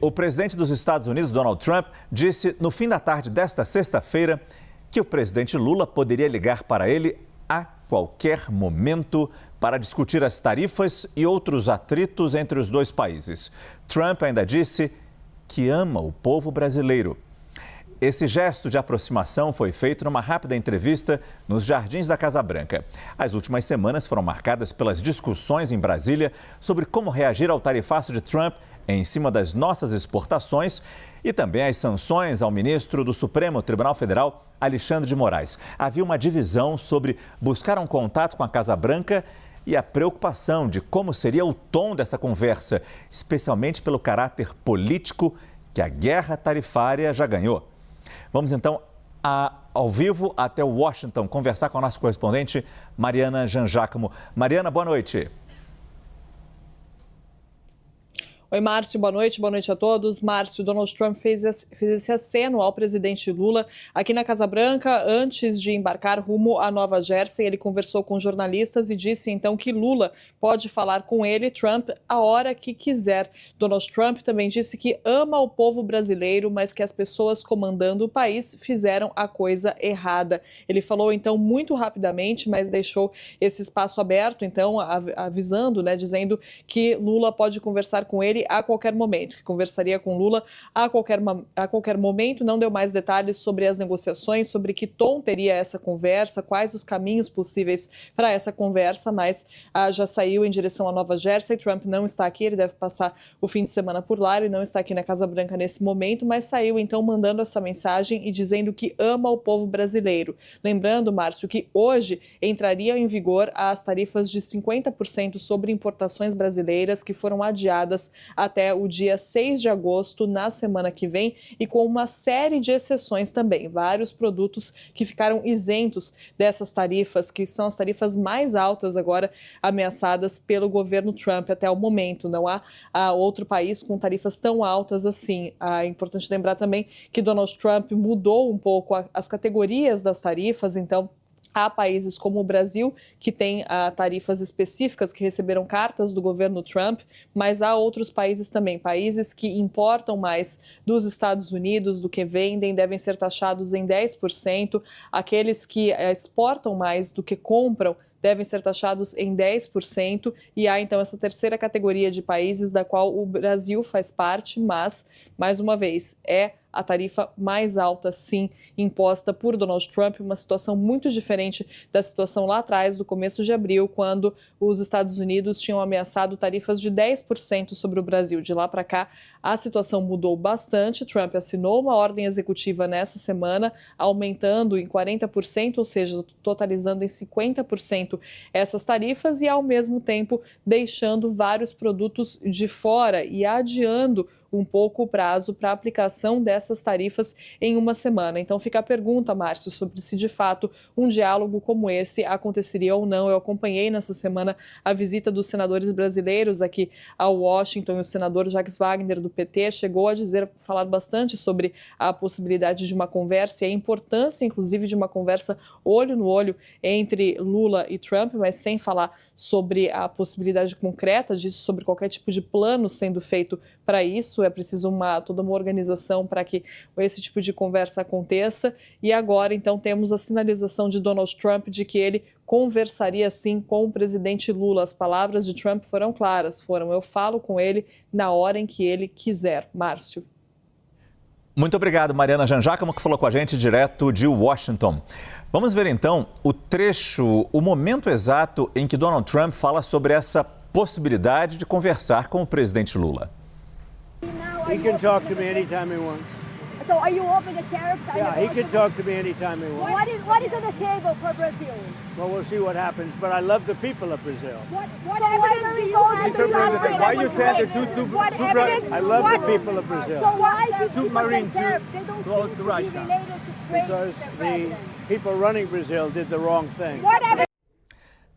O presidente dos Estados Unidos, Donald Trump, disse no fim da tarde desta sexta-feira que o presidente Lula poderia ligar para ele a qualquer momento para discutir as tarifas e outros atritos entre os dois países. Trump ainda disse que ama o povo brasileiro. Esse gesto de aproximação foi feito numa rápida entrevista nos jardins da Casa Branca. As últimas semanas foram marcadas pelas discussões em Brasília sobre como reagir ao tarifaço de Trump em cima das nossas exportações e também as sanções ao ministro do Supremo Tribunal Federal, Alexandre de Moraes. Havia uma divisão sobre buscar um contato com a Casa Branca e a preocupação de como seria o tom dessa conversa, especialmente pelo caráter político que a guerra tarifária já ganhou. Vamos então ao vivo até Washington conversar com a nossa correspondente Mariana Jangiacomo. Mariana, boa noite. Oi, Márcio, boa noite a todos. Márcio, Donald Trump fez esse aceno ao presidente Lula aqui na Casa Branca antes de embarcar rumo a Nova Jersey. Ele conversou com jornalistas e disse então que Lula pode falar com ele, Trump, a hora que quiser. Donald Trump também disse que ama o povo brasileiro, mas que as pessoas comandando o país fizeram a coisa errada. Ele falou então muito rapidamente, mas deixou esse espaço aberto, então avisando, dizendo que Lula pode conversar com ele a qualquer momento, que conversaria com Lula a qualquer momento. Não deu mais detalhes sobre as negociações, sobre que tom teria essa conversa, quais os caminhos possíveis para essa conversa, mas já saiu em direção a Nova Jersey. Trump não está aqui, ele deve passar o fim de semana por lá, ele não está aqui na Casa Branca nesse momento, mas saiu então mandando essa mensagem e dizendo que ama o povo brasileiro. Lembrando, Márcio, que hoje entraria em vigor as tarifas de 50% sobre importações brasileiras que foram adiadas até o dia 6 de agosto, na semana que vem, e com uma série de exceções também. Vários produtos que ficaram isentos dessas tarifas, que são as tarifas mais altas agora ameaçadas pelo governo Trump até o momento. Não há outro país com tarifas tão altas assim. É importante lembrar também que Donald Trump mudou um pouco as categorias das tarifas, então há países como o Brasil, que tem tarifas específicas, que receberam cartas do governo Trump, mas há outros países também, países que importam mais dos Estados Unidos do que vendem, devem ser taxados em 10%, aqueles que exportam mais do que compram devem ser taxados em 10%, e há então essa terceira categoria de países da qual o Brasil faz parte, mas, mais uma vez, é a tarifa mais alta, sim, imposta por Donald Trump, uma situação muito diferente da situação lá atrás, do começo de abril, quando os Estados Unidos tinham ameaçado tarifas de 10% sobre o Brasil. De lá para cá, a situação mudou bastante. Trump assinou uma ordem executiva nessa semana, aumentando em 40%, ou seja, totalizando em 50% essas tarifas e, ao mesmo tempo, deixando vários produtos de fora e adiando um pouco o prazo para a aplicação dessas tarifas em uma semana. Então fica a pergunta, Márcio, sobre se de fato um diálogo como esse aconteceria ou não. Eu acompanhei nessa semana a visita dos senadores brasileiros aqui a Washington, e o senador Jacques Wagner do PT chegou a falar bastante sobre a possibilidade de uma conversa e a importância, inclusive, de uma conversa olho no olho entre Lula e Trump, mas sem falar sobre a possibilidade concreta disso, sobre qualquer tipo de plano sendo feito para isso. É preciso toda uma organização para que esse tipo de conversa aconteça. E agora, então, temos a sinalização de Donald Trump de que ele conversaria, sim, com o presidente Lula. As palavras de Trump foram claras, eu falo com ele na hora em que ele quiser. Márcio. Muito obrigado, Mariana Jangiacomo, que falou com a gente direto de Washington. Vamos ver, então, o momento exato em que Donald Trump fala sobre essa possibilidade de conversar com o presidente Lula. He can talk to me anytime he wants. So are you open to tariffs? Yeah, he can talk to me anytime he wants. What is on the table for Brazil? Well, we'll see what happens, but I love the people of Brazil. What evidence do you have? Mr. President, why you send the I love the people of Brazil. So why did you Marine tariffs? They don't close seem to to be Russia. related to trade, Because Mr. the President. people running Brazil did the wrong thing. What evidence?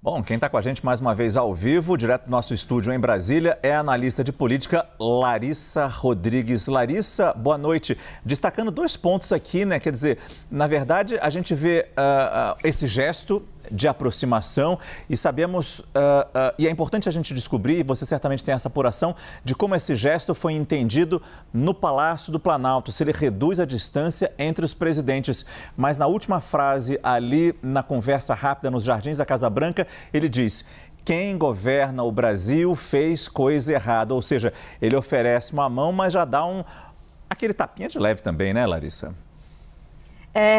Bom, quem está com a gente mais uma vez ao vivo, direto do nosso estúdio em Brasília, é a analista de política Larissa Rodrigues. Larissa, boa noite. Destacando 2 pontos aqui, né? Quer dizer, na verdade, a gente vê esse gesto de aproximação e sabemos, e é importante a gente descobrir, e você certamente tem essa apuração, de como esse gesto foi entendido no Palácio do Planalto, se ele reduz a distância entre os presidentes. Mas na última frase ali, na conversa rápida nos Jardins da Casa Branca, ele diz: quem governa o Brasil fez coisa errada. Ou seja, ele oferece uma mão, mas já dá aquele tapinha de leve também, né, Larissa?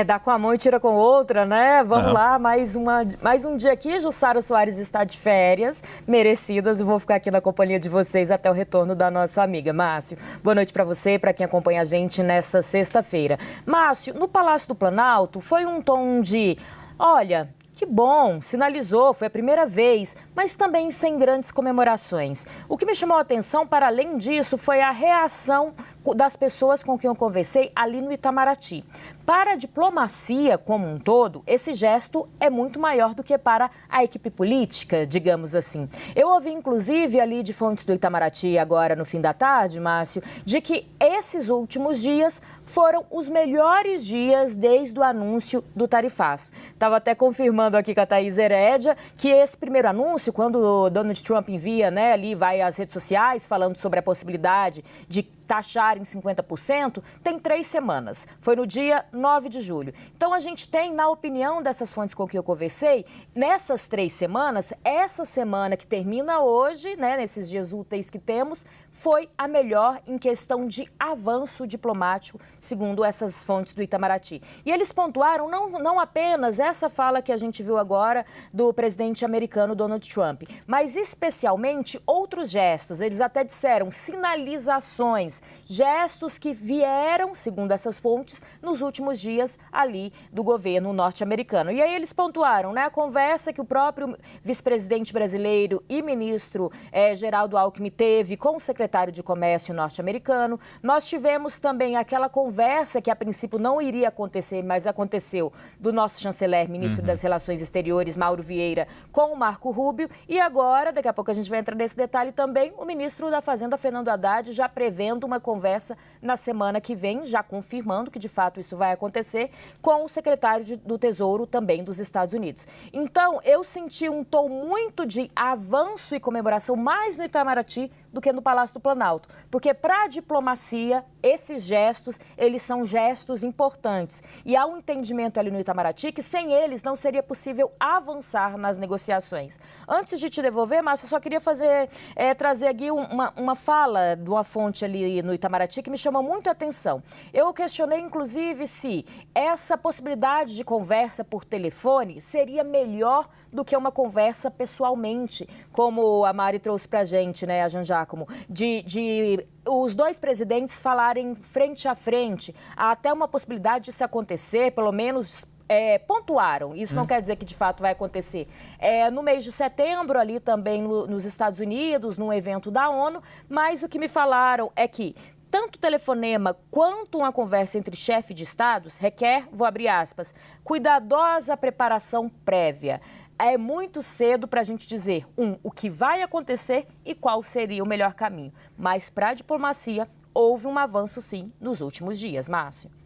Dá com a mão e tira com outra, né? Vamos lá, mais um dia aqui. Jussara Soares está de férias, merecidas. Eu vou ficar aqui na companhia de vocês até o retorno da nossa amiga. Márcio, boa noite para você, para quem acompanha a gente nessa sexta-feira. Márcio, no Palácio do Planalto foi um tom de: olha, que bom, sinalizou, foi a primeira vez, mas também sem grandes comemorações. O que me chamou a atenção, para além disso, foi a reação das pessoas com quem eu conversei ali no Itamaraty. Para a diplomacia como um todo, esse gesto é muito maior do que para a equipe política, digamos assim. Eu ouvi, inclusive, ali de fontes do Itamaraty, agora no fim da tarde, Márcio, de que esses últimos dias foram os melhores dias desde o anúncio do tarifaço. Estava até confirmando aqui com a Thaís Herédia que esse primeiro anúncio, quando o Donald Trump envia, né, ali vai às redes sociais falando sobre a possibilidade de taxar em 50%, tem 3 semanas. Foi no dia 9 de julho. Então, a gente tem, na opinião dessas fontes com quem eu conversei, nessas 3 semanas, essa semana que termina hoje, né, nesses dias úteis que temos, foi a melhor em questão de avanço diplomático, segundo essas fontes do Itamaraty. E eles pontuaram não apenas essa fala que a gente viu agora do presidente americano Donald Trump, mas especialmente outros gestos. Eles até disseram sinalizações, gestos que vieram, segundo essas fontes, nos últimos dias ali do governo norte-americano. E aí eles pontuaram, né, a conversa que o próprio vice-presidente brasileiro e ministro Geraldo Alckmin teve com o secretário de Comércio norte-americano. Nós tivemos também aquela conversa que a princípio não iria acontecer, mas aconteceu, do nosso chanceler, ministro das Relações Exteriores, Mauro Vieira, com o Marco Rubio. E agora, daqui a pouco a gente vai entrar nesse detalhe também, o ministro da Fazenda, Fernando Haddad, já prevendo uma conversa na semana que vem, já confirmando que de fato isso vai acontecer, com o secretário do Tesouro também dos Estados Unidos. Então, eu senti um tom muito de avanço e comemoração mais no Itamaraty do que no Palácio do Planalto. Porque para a diplomacia, esses gestos, eles são gestos importantes. E há um entendimento ali no Itamaraty que sem eles não seria possível avançar nas negociações. Antes de te devolver, Márcio, eu só queria trazer aqui uma fala de uma fonte ali no Itamaraty que me chamou muito a atenção. Eu questionei, inclusive, se essa possibilidade de conversa por telefone seria melhor do que uma conversa pessoalmente, como a Mari trouxe pra gente, né, a Jean Giacomo, de os 2 presidentes falarem frente a frente. Há até uma possibilidade disso acontecer, pelo menos pontuaram. Isso não quer dizer que de fato vai acontecer. No mês de setembro, ali também nos Estados Unidos, num evento da ONU, mas o que me falaram é que tanto o telefonema quanto uma conversa entre chefe de estados requer, vou abrir aspas, cuidadosa preparação prévia. É muito cedo para a gente dizer, o que vai acontecer e qual seria o melhor caminho. Mas para a diplomacia, houve um avanço sim nos últimos dias, Márcio.